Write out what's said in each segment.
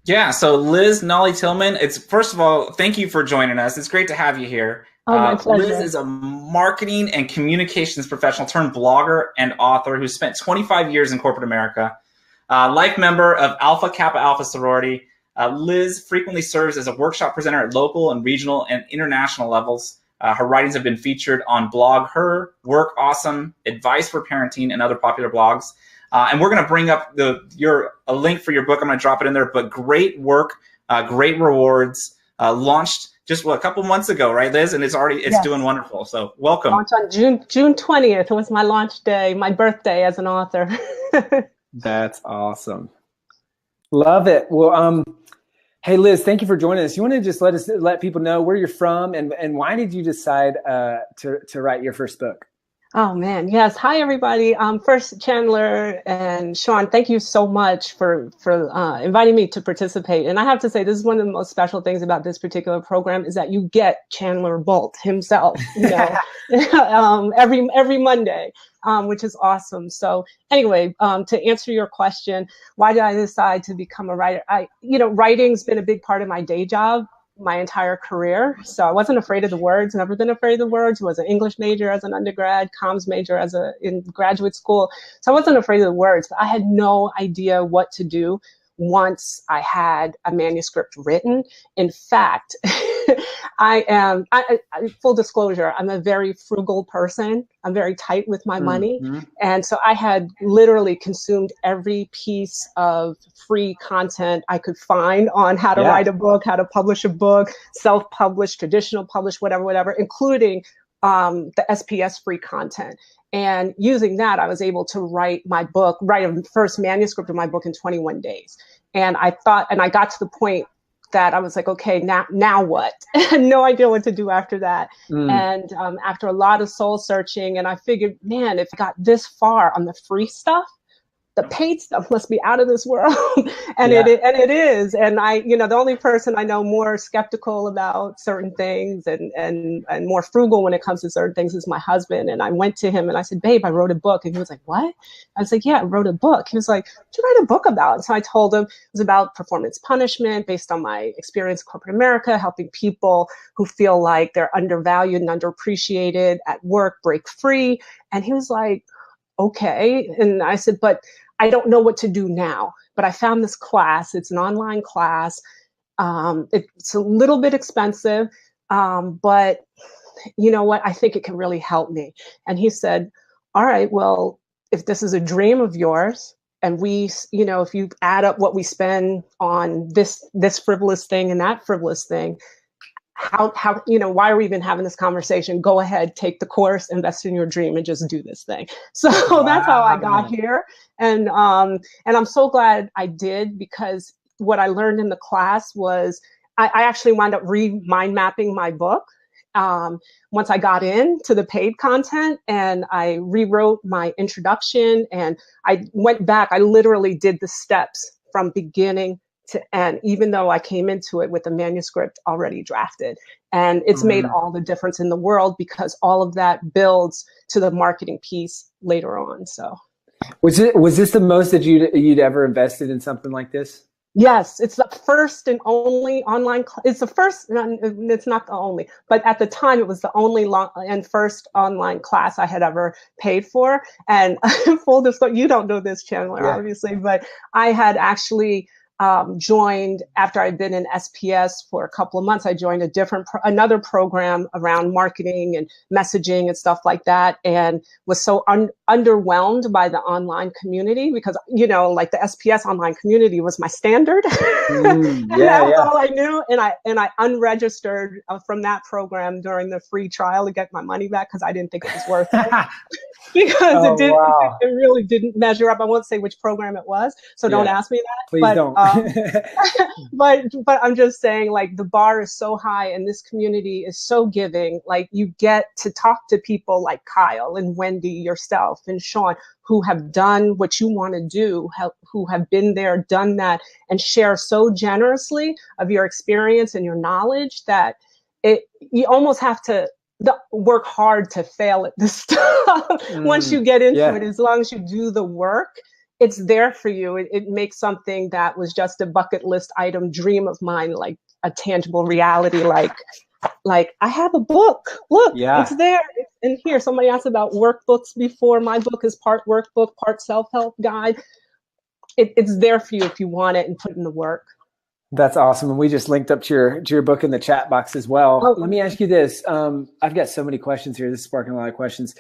Yeah, so Liz Nolley Tillman, it's first of all, thank you for joining us. It's great to have you here. Oh, my Liz pleasure. is a marketing and communications professional turned blogger and author who spent 25 years in corporate America. Life member of Alpha Kappa Alpha sorority, Liz frequently serves as a workshop presenter at local and regional and international levels. Her writings have been featured on blog Her, Work Awesome, Advice for Parenting, and other popular blogs. And we're going to bring up a link for your book. I'm going to drop it in there. But great work, great rewards. Launched just a couple months ago, right, Liz? And it's doing Yes. wonderful. So welcome. Launched on June 20th. It was my launch day, my birthday as an author. That's awesome. Love it. Well, hey Liz, thank you for joining us. You want to just let people know where you're from and why did you decide to write your first book? Oh man, yes. Hi everybody. First, Chandler and Sean, thank you so much for inviting me to participate. And I have to say, this is one of the most special things about this particular program is that you get Chandler Bolt himself, every Monday, which is awesome. So anyway, to answer your question, why did I decide to become a writer? Writing's been a big part of my day job my entire career. So I wasn't afraid of the words, never been afraid of the words, was an English major as an undergrad, comms major in graduate school. So I wasn't afraid of the words, but I had no idea what to do once I had a manuscript written. In fact, full disclosure, I'm a very frugal person. I'm very tight with my money. Mm-hmm. And so I had literally consumed every piece of free content I could find on how to write a book, how to publish a book, self-publish, traditional publish, whatever, including the SPS free content. And using that, I was able to write a first manuscript of my book in 21 days. And I got to the point that I was like, okay, now what? I had no idea what to do after that. And after a lot of soul searching, and I figured, man, if I got this far on the free stuff, the paid stuff must be out of this world. And it is. And the only person I know more skeptical about certain things and more frugal when it comes to certain things is my husband. And I went to him and I said, babe, I wrote a book. And he was like, what? I was like, yeah, I wrote a book. He was like, what'd you write a book about? And so I told him it was about performance punishment based on my experience in corporate America, helping people who feel like they're undervalued and underappreciated at work break free. And he was like, okay. And I said, but I don't know what to do now. But I found this class. It's an online class. It's a little bit expensive, but you know what? I think it can really help me. And he said, all right, well, if this is a dream of yours, and if you add up what we spend on this frivolous thing and that frivolous thing, how why are we even having this conversation? Go ahead, take the course, invest in your dream, and just do this thing. So that's how I got here. And I'm so glad I did, because what I learned in the class was I actually wound up mind mapping my book once I got into the paid content, and I rewrote my introduction, and I went back. I literally did the steps from beginning to end, even though I came into it with a manuscript already drafted. And it's made all the difference in the world, because all of that builds to the marketing piece later on. So was this the most that you'd ever invested in something like this? Yes, it's the first and only online. It's the first. It's not the only, but at the time it was the only and first online class I had ever paid for. And full disclosure, you don't know this, Chandler, obviously, but I had actually joined, after I'd been in SPS for a couple of months, I joined another program around marketing and messaging and stuff like that, and was so underwhelmed by the online community, because, like the SPS online community was my standard. And that was all I knew. And I unregistered from that program during the free trial to get my money back, because I didn't think it was worth it. Because it really didn't measure up. I won't say which program it was, so don't ask me that. Please don't. But I'm just saying, like, the bar is so high, and this community is so giving. Like, you get to talk to people like Kyle and Wendy, yourself, and Sean, who have done what you want to do, who have been there, done that, and share so generously of your experience and your knowledge that you almost have to work hard to fail at this stuff. Once you get into it, as long as you do the work, it's there for you. It makes something that was just a bucket list item dream of mine, like a tangible reality, like I have a book. Look, it's there. It's in here. Somebody asked about workbooks before. My book is part workbook, part self-help guide. It's there for you if you want it and put in the work. That's awesome. And we just linked up to your book in the chat box as well. Oh. Let me ask you this. I've got so many questions here. This is sparking a lot of questions.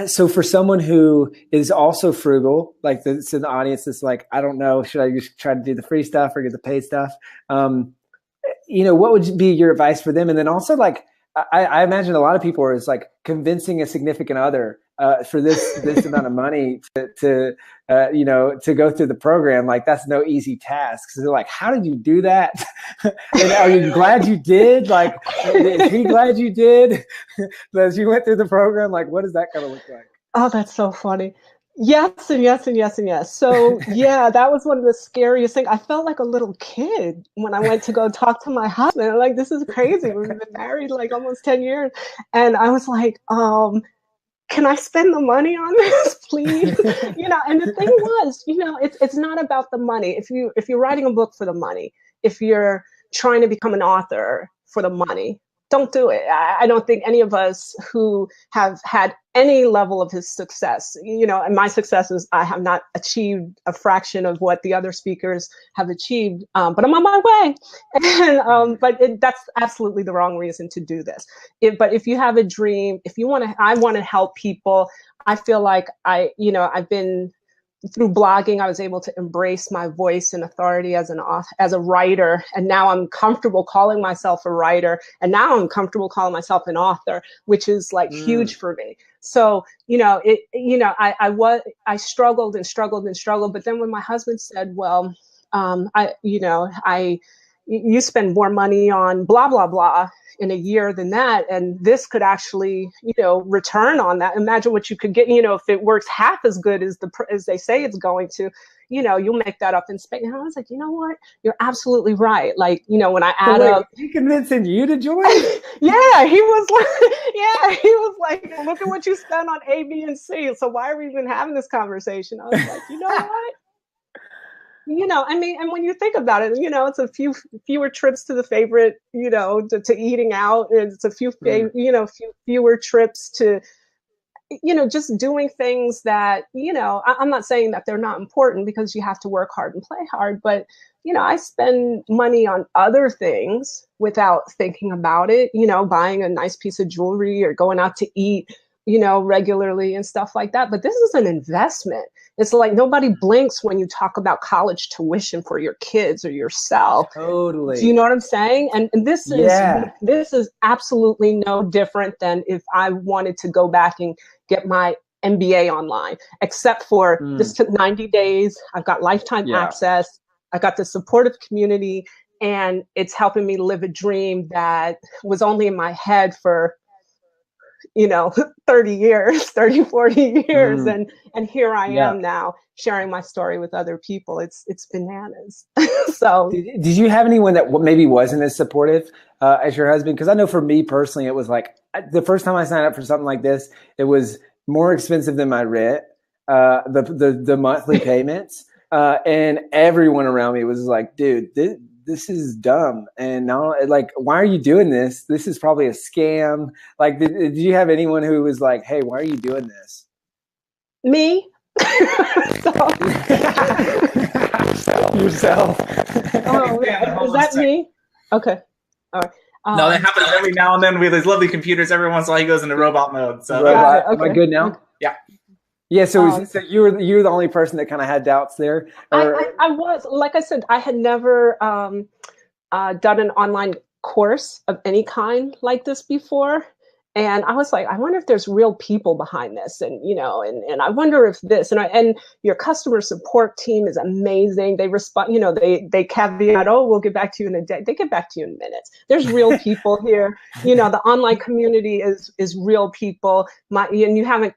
So for someone who is also frugal, like that's in the audience, that's like, I don't know, should I just try to do the free stuff or get the paid stuff? What would be your advice for them? And then also, like, I imagine a lot of people are like convincing a significant other for this amount of money to go through the program. Like, that's no easy task. So they're like, how did you do that? And are you glad you did? Like, is he glad you did as you went through the program? Like, what does that kind of look like? Oh, that's so funny. Yes, and yes, and yes, and yes. So yeah, that was one of the scariest things. I felt like a little kid when I went to go talk to my husband. I'm like, this is crazy. We've been married like almost 10 years. And I was like, can I spend the money on this, please? And the thing was, it's not about the money. If you're writing a book for the money, if you're trying to become an author for the money, don't do it. I don't think any of us who have had any level of his success, and my success is I have not achieved a fraction of what the other speakers have achieved, but I'm on my way. And that's absolutely the wrong reason to do this. But if you have a dream, I want to help people. I feel like I've been through blogging, I was able to embrace my voice and authority as a writer. And now I'm comfortable calling myself a writer. And now I'm comfortable calling myself an author, which is like huge for me. So, I struggled and struggled and struggled. But then when my husband said, well, you spend more money on blah, blah, blah in a year than that. And this could actually, return on that. Imagine what you could get, if it works half as good as they say it's going to, you'll make that up in space. And I was like, you know what? You're absolutely right. Like, when I add up. He convincing you to join? Yeah, he was like, look at what you spent on A, B, and C. So why are we even having this conversation? I was like, you know what? And when you think about it, it's a fewer trips to the favorite, to eating out. It's a few fewer trips to, just doing things that, I'm not saying that they're not important because you have to work hard and play hard, but, I spend money on other things without thinking about it, buying a nice piece of jewelry or going out to eat, regularly and stuff like that. But this is an investment. It's like nobody blinks when you talk about college tuition for your kids or yourself. Totally. Do you know what I'm saying? And this is absolutely no different than if I wanted to go back and get my MBA online, except for this took 90 days. I've got lifetime access. I got the supportive community, and it's helping me live a dream that was only in my head for 30 years, 30, 40 years. And here I am now sharing my story with other people. It's bananas. So did you have anyone that maybe wasn't as supportive as your husband? Because I know for me personally, it was like the first time I signed up for something like this, it was more expensive than my rent, the monthly payments. And everyone around me was like, dude, this is dumb. And now, like, why are you doing this? This is probably a scam. Like, did you have anyone who was like, hey, why are you doing this? Me. Yourself. Oh, is that me? Okay. All right. No, that happens every now and then with these lovely computers. Every once in a while, he goes into robot mode. So robot. Okay. Am I good now? Yeah. Yeah. So, so you were the only person that kind of had doubts there. I was, like I said, I had never done an online course of any kind like this before. And I was like, I wonder if there's real people behind this, and and I wonder if this, and your customer support team is amazing. They respond, they caveat, oh, we'll get back to you in a day. They get back to you in minutes. There's real people here. The online community is real people. And you haven't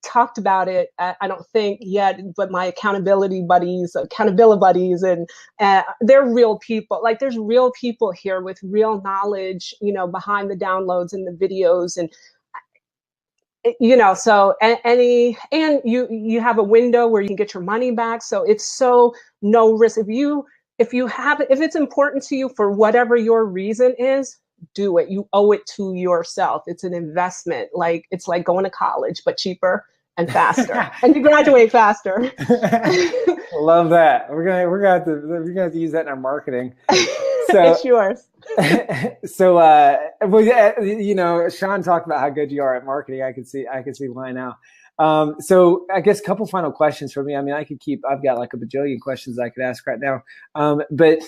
talked about it, I don't think yet, but my accountability buddies, and they're real people. Like, there's real people here with real knowledge, behind the downloads and the videos. And so and you have a window where you can get your money back. So it's so no risk. If it's important to you for whatever your reason is, do it. You owe it to yourself. It's an investment. It's like going to college, but cheaper and faster, and you graduate faster. Love that. We're gonna have to use that in our marketing. So, it's yours. So, Sean talked about how good you are at marketing. I can see why now. So I guess a couple final questions for me. I mean, I've got like a bajillion questions I could ask right now. But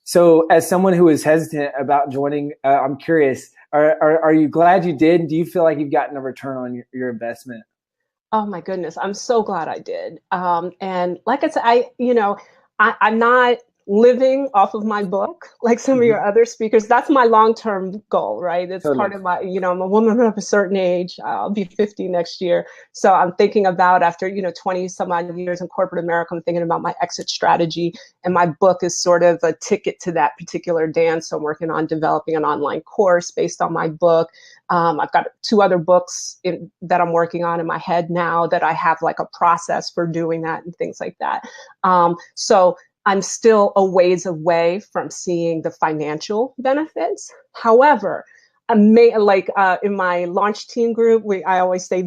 so as someone who is hesitant about joining, I'm curious, are you glad you did? Do you feel like you've gotten a return on your investment? Oh my goodness. I'm so glad I did. And like I said, I'm not living off of my book like some of your other speakers. That's my long-term goal, right? It's totally. Part of my, I'm a woman of a certain age. I'll be 50 next year. So I'm thinking about, after 20 some odd years in corporate America, I'm thinking about my exit strategy, and my book is sort of a ticket to that particular dance. So I'm working on developing an online course based on my book. I've got 2 other books that I'm working on in my head now, that I have like a process for doing that and things like that. So I'm still a ways away from seeing the financial benefits. However, in my launch team group, I always say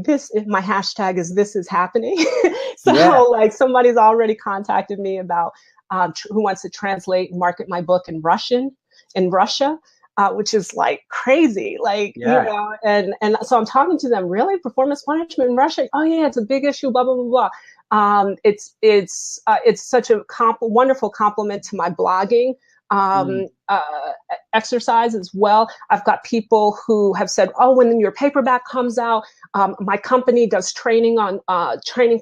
my hashtag is "this is happening." So somebody's already contacted me about who wants to translate and market my book in Russian in Russia. Which is like crazy, and so I'm talking to them. Really, performance management in Russia? Oh yeah, it's a big issue. Blah blah blah blah. It's such a wonderful compliment to my blogging exercise as well. I've got people who have said, "Oh, when your paperback comes out, my company does training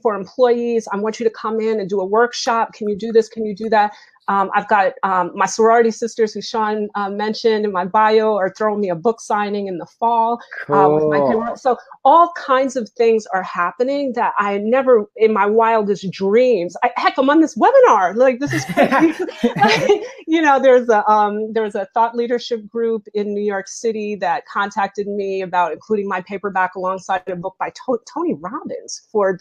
for employees. I want you to come in and do a workshop. Can you do this? Can you do that?" I've got my sorority sisters, who Sean mentioned in my bio, are throwing me a book signing in the fall. Cool. So all kinds of things are happening that I never, in my wildest dreams. Heck, I'm on this webinar. Like, this is crazy. There's a thought leadership group in New York City that contacted me about including my paperback alongside a book by Tony Robbins for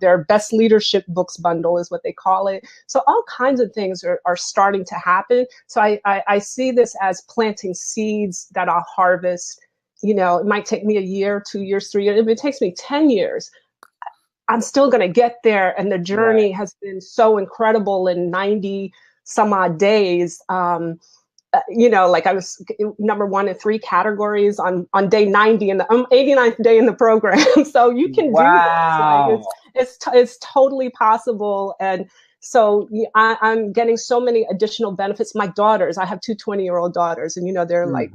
their best leadership books bundle, is what they call it. So all kinds of things are starting to happen. So I see this as planting seeds that I'll harvest. It might take me a year, 2 years, 3 years. If it takes me 10 years, I'm still going to get there. And the journey has been so incredible in 90 some odd days. I was number 1 in 3 categories on day 90 and the 89th day in the program. So you can do this. It's totally possible. And so I'm getting so many additional benefits. My daughters, I have 2 20-year-old daughters, and they're like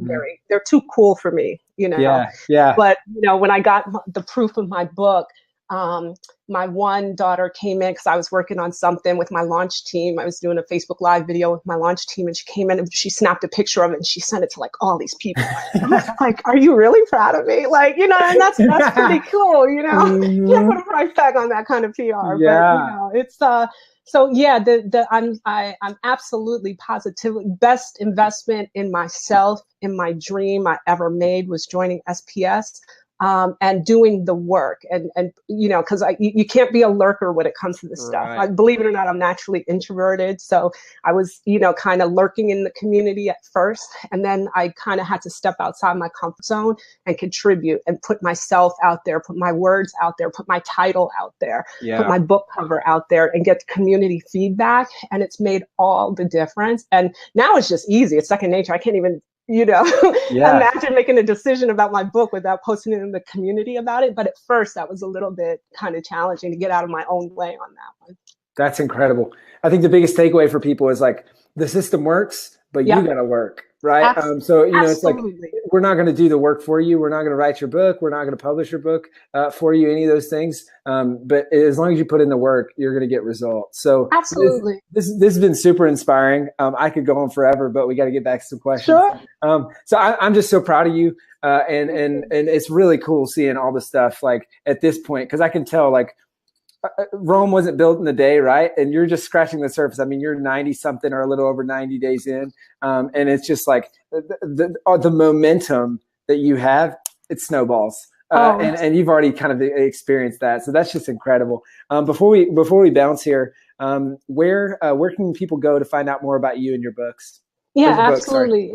they're too cool for me. Yeah. But when I got the proof of my book, my one daughter came in because I was working on something with my launch team. I was doing a Facebook Live video with my launch team, and she came in and she snapped a picture of it and she sent it to like all these people. I was like, "Are you really proud of me?" And that's pretty cool. You can't put a price tag on that kind of PR. But it's so yeah, I'm absolutely positively best investment in myself, in my dream I ever made, was joining SPS. And doing the work, and because you can't be a lurker when it comes to this stuff. Believe it or not, I'm naturally introverted, so I was kind of lurking in the community at first, and then I kind of had to step outside my comfort zone and contribute and put myself out there, put my words out there, put my title out there, put my book cover out there, and get community feedback, and it's made all the difference. And now it's just easy. It's second nature. I can't even imagine making a decision about my book without posting it in the community about it. But at first, that was a little bit kind of challenging to get out of my own way on that one. That's incredible. I think the biggest takeaway for people is like, the system works, but you got to work, right? So, it's like, we're not going to do the work for you. We're not going to write your book. We're not going to publish your book for you, any of those things. But as long as you put in the work, you're going to get results. So absolutely, this has been super inspiring. I could go on forever, but we got to get back to some questions. Sure. So I'm just so proud of you. And it's really cool seeing all the stuff like at this point, because I can tell like Rome wasn't built in a day, right? And you're just scratching the surface. I mean, you're 90 something or a little over 90 days in. And it's just like the momentum that you have, it snowballs. and you've already kind of experienced that. So that's just incredible. Before we bounce here, where can people go to find out more about you and your books? Yeah, absolutely.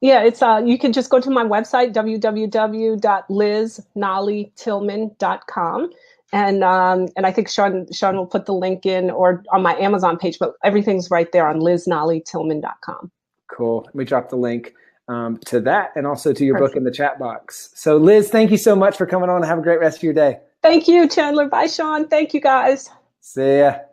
It's you can just go to my website, www.liznollytillman.com. And I think Sean will put the link in or on my Amazon page, but everything's right there on liznollytillman.com. Cool. Let me drop the link to that and also to your book in the chat box. So Liz, thank you so much for coming on. Have a great rest of your day. Thank you, Chandler. Bye, Sean. Thank you, guys. See ya.